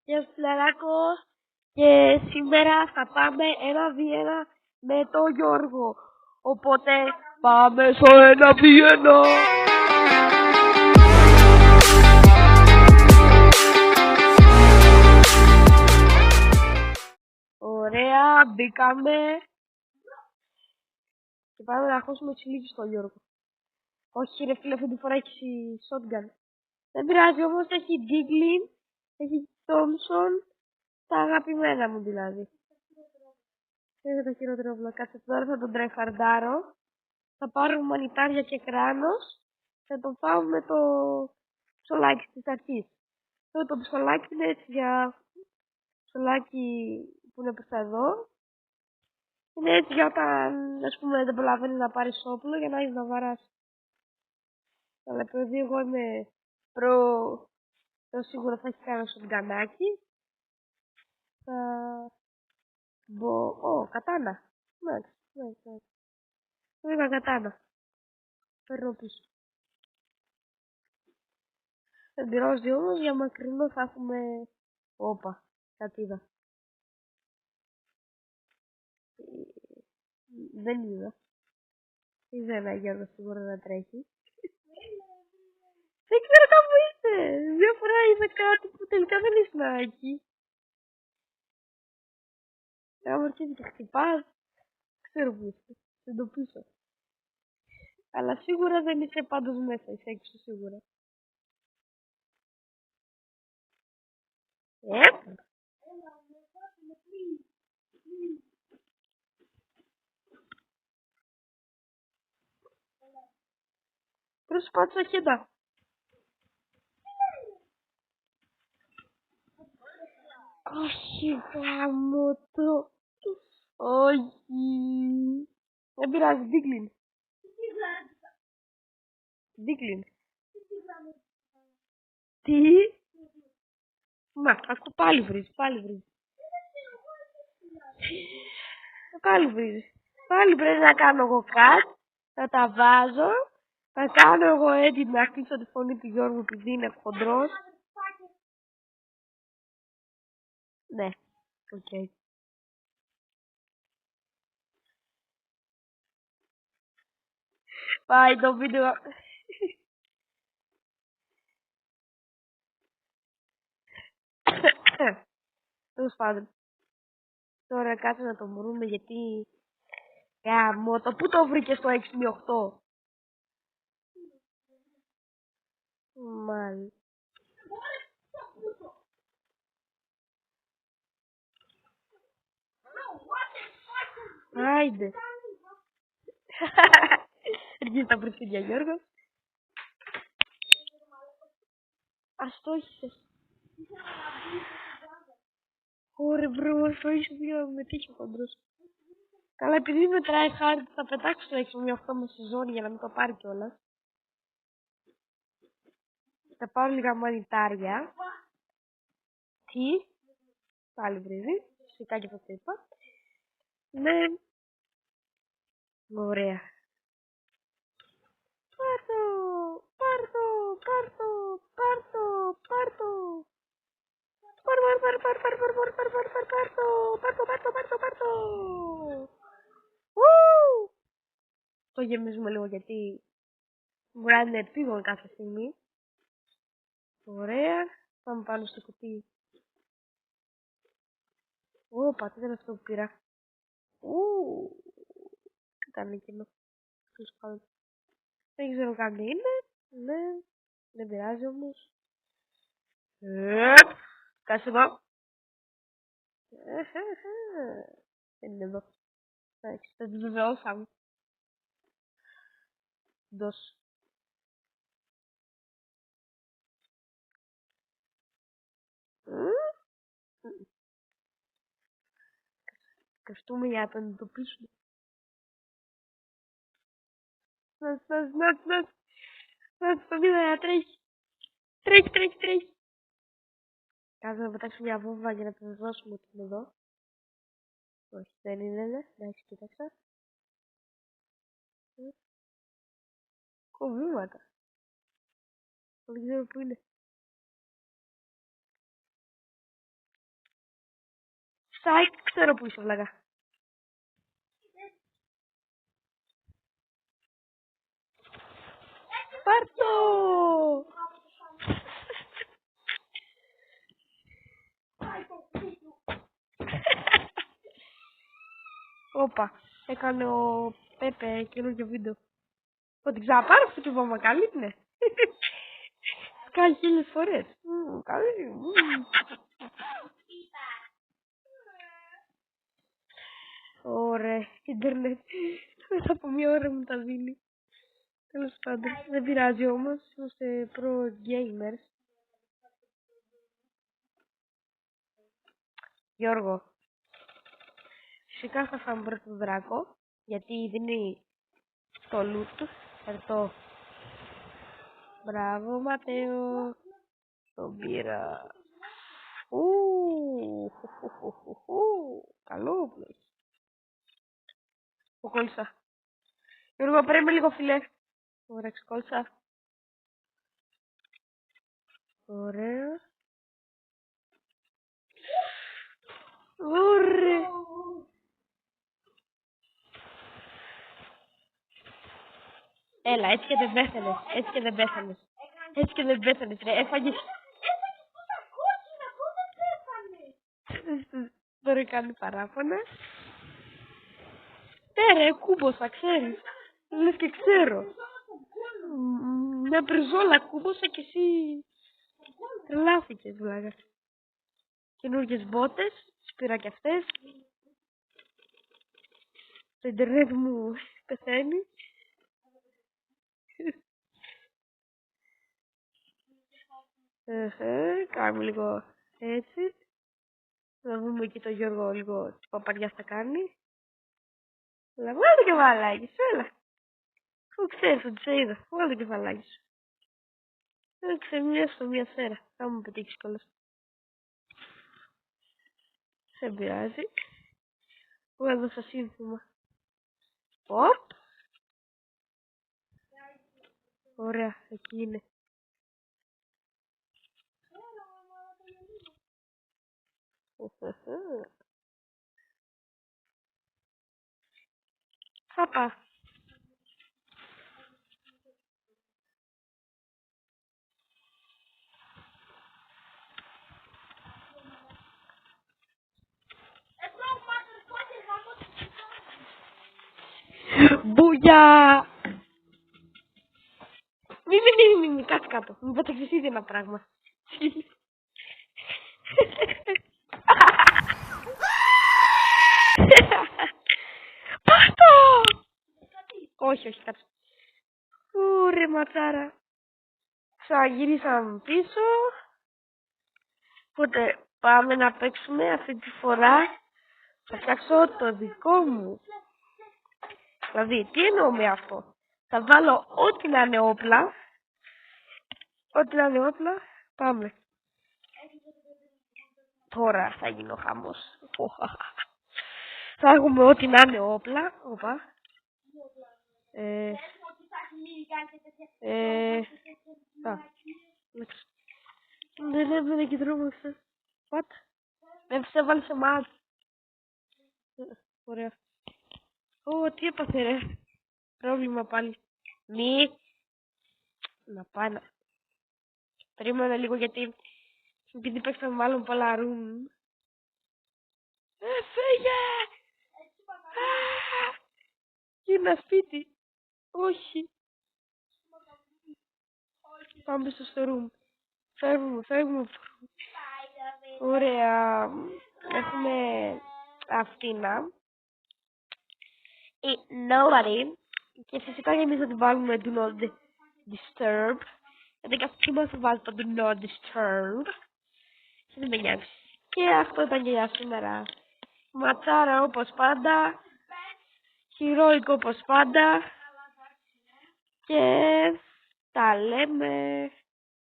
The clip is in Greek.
Γεια σου φιλαράκο. Και σήμερα θα πάμε 1v1 με τον Γιώργο. Οπότε πάμε στο 1v1. Ωραία, μπήκαμε. Και πάμε να χώσουμε τσιλίκι στον Γιώργο. Όχι ρε φίλε, αυτή τη φορά έχει shotgun. Δεν πειράζει όμως, έχει Diglin, έχει Thompson, τα αγαπημένα μου δηλαδή. Είναι το χειρότερο βλό. Κάτσε τώρα, θα τον τρεφαρντάρω. Θα πάρουμε μανιτάρια και κράνος. Θα τον φάω με το ψωλάκι της αρχής. Το ψωλάκι είναι έτσι για ψωλάκι που είναι προς τα εδώ. Είναι έτσι για όταν, ας πούμε, δεν προλαβαίνει να πάρεις όπλο για να έχεις να βαράσει. Αλλά επειδή εγώ είμαι σίγουρα θα έχει κάνει σουτγκανάκι. Θα μπω... κατάνα. Εντάξει. Είχα κατάνα. Παίρνω πίσω. Δεν πειράζει όμως, για μακρινό θα έχουμε... Όπα, κάτι είδα. Δεν είδα. Είδα ένα Γιώργο σίγουρα να τρέχει. Δεν ξέρω κάπου είστε. Μια φορά είδα κάτι που τελικά δεν ήσουν εκεί. Άμα αρχίζει και χτυπάς, ξέρω που είστε. Σε εντοπίσω. Αλλά σίγουρα δεν είσαι πάντως μέσα, είσαι έξω σίγουρα. Προσπάθησα χέντα. Όχι, γάμο το. Όχι. Δεν πειράζει, Diglin. Diglin. Τι? Μα, ακού πάλι βρίζει. Πάλι πρέπει να κάνω εγώ κάτι. Θα τα βάζω. Θα κάνω εγώ έτοιμη να κλείσω τη φωνή του Γιώργου επειδή είναι χοντρός. Ναι, οκ. Πάει το βίντεο. Τέλος πάντων. Τώρα κάτσε να το βρούμε γιατί... Γαμώτο, πού το βρήκες το 6-8? Μάλιστα. Άιντε. Αρχίζει τα πριστήρια Γιώργο. Αστόχησες. Ωρε μπρο, αστόχησες για με τύχει ο χοντρός. Καλά, επειδή μετράει χάρη θα πετάξω το 6-8 με στη ζώνη για να μην το πάρει κιόλας. Θα πάρω λίγα μανιτάρια. Τι? Πάλι βρίζει. Φυσικά και αυτό το είπα. Ναι. Ωραία. Πάρτο. Το γεμίζουμε λίγο γιατί μπορεί να είναι επίγον κάθε στιγμή. Ωραία. Πάμε πάνω στο κουτί. Όπα, τι ήταν αυτό που πήρα. Τι ήταν εκείνο. Δεν ξέρω καν τι είναι. Ναι. Δεν πειράζει όμως. Κάτσε εδώ. Δεν είναι εδώ. Εντάξει, θα την βεβαιώσαμε. Δώσ'. Καστούμε για να τον εντοπίσουμε. Να το είδα να τρέχει. Τρέχει. Κάτσε να πετάξουμε μια βόμβα για να επιβεβαιώσουμε ότι είναι εδώ. Όχι, δεν είναι, ναι. Εντάξει, κοίταξα. Κοβήματα. Δεν ξέρω που είναι. Σάικ, ξέρω που είσαι βλάκα. Πάρ' το! Όπα, έκανε ο Πέπε καινούργιο βίντεο. Ότι ξαναπάρω αυτό το βόμμα, καλή είναι. Κάνει 1000 φορές. Καλή. Ωραία, ίντερνετ. Μετά από μία ώρα μου τα δίνει. Τέλος πάντων, δεν πειράζει όμως. Είμαστε pro gamers. Γιώργο, φυσικά θα φάμε πρώτο δράκο, γιατί δίνει το loot. Ερτώ. Μπράβο Ματέο. Τον πήρα. Καλό όπλο. Το κόλλησα. Γιώργο, πρέπει λίγο φιλέ. Ωραία, ξεκόλλησα. Ωραία. Ωραία. Έλα, έτσι και δεν πέθανες. Έτσι και δεν πέθανες. Έτσι και δεν πέθανες, ρε. Έφαγες. Τώρα κάνει παράπονα. Ρε, κούμποσα, ξέρεις. Λες και ξέρω. Μια μπριζόλα κούμποσα και εσύ τρελάθηκες, βλάκα. Καινούργιες μπότες, τις πήρα κι αυτές. Το ίντερνετ μου πεθαίνει. Κάνουμε λίγο έτσι. Να δούμε και το Γιώργο λίγο τι παπαριά θα κάνει. Αλλά βάλε και βαλάκι σου, έλα. Αφού ξέρεις ότι σε είδα, βάλε και βαλάκι σου. Ξεμιλιάσω μια σέρα, θα μου πετύχεις κιόλας. Δεν πειράζει. Εγώ έδωσα σύνθημα. Οπ. Ωραία, εκεί είναι. Χάπα. Μπουγιά! Μη, κάτσε κάτω. Μου πέταξες ήδη ένα πράγμα. Πάτο! Όχι, κάτσε. Ωρε ματσάρα. Ξαναγυρίσαμε πίσω. Οπότε πάμε να παίξουμε αυτή τη φορά. Θα φτιάξω το δικό μου. Δηλαδή, τι εννοώ με αυτό. Θα βάλω ό,τι να είναι όπλα. Ό,τι να είναι όπλα. Πάμε. Τώρα θα γίνει ο χαμός. Θα έχουμε ό,τι να είναι όπλα. Οπα. Δεν έβγαινε και τρόμαξε. What? Δεν σε έβαλε σε μάτ. Ωραία. Τι έπαθε ρε. Πρόβλημα πάλι. Μη. Να πάει να... Περίμενα λίγο γιατί... Επειδή παίξαμε μάλλον πολλά ρουμ. Φύγε! Γίνα σπίτι. Όχι. Πάμε στο ρουμ. Φεύγουμε. Ωραία. Έχουμε αυτήνα. Nobody. Και φυσικά και εμείς θα την βάλουμε do not disturb. Γιατί καθώς μας θα βάλει το do not disturb. Και δεν με νοιάζει. Και αυτό ήταν και για σήμερα. Ματσάρα όπως πάντα. Χειρόικο όπως πάντα. Και τα λέμε.